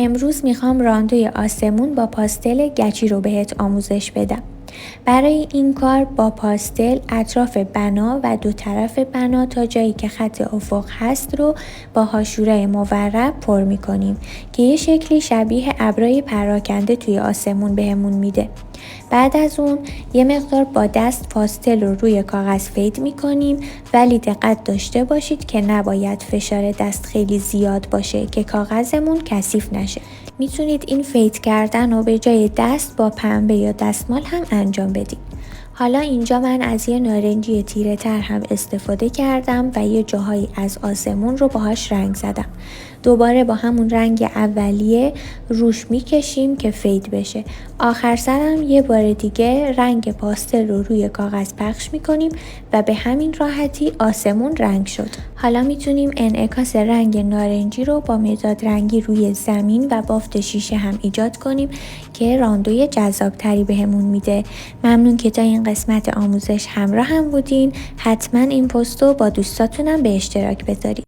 امروز میخوام راندوی آسمون با پاستل گچی رو بهت آموزش بدم. برای این کار با پاستل اطراف بنا و دو طرف بنا تا جایی که خط افق هست رو با هاشوره مورب پر میکنیم که یه شکلی شبیه ابرای پراکنده توی آسمون بهمون میده. بعد از اون یه مقدار با دست پاستل رو روی کاغذ فید میکنیم، ولی دقت داشته باشید که نباید فشار دست خیلی زیاد باشه که کاغذمون کثیف نشه. میتونید این فید کردن رو به جای دست با پنبه یا دستمال هم انجام بدید. حالا اینجا من از یه نارنجی تیره تر هم استفاده کردم و یه جاهایی از آسمون رو باهاش رنگ زدم. دوباره با همون رنگ اولیه روش میکشیم که فید بشه. آخر سرم یه بار دیگه رنگ پاستل رو روی کاغذ پخش میکنیم و به همین راحتی آسمون رنگ شد. حالا میتونیم انعکاس رنگ نارنجی رو با مداد رنگی روی زمین و بافت شیشه هم ایجاد کنیم که راندوی جذابتری بهمون میده. ممنون که تا این قسمت آموزش همراه هم بودین. حتما این پست رو با دوستاتونم به اشتراک بذارید.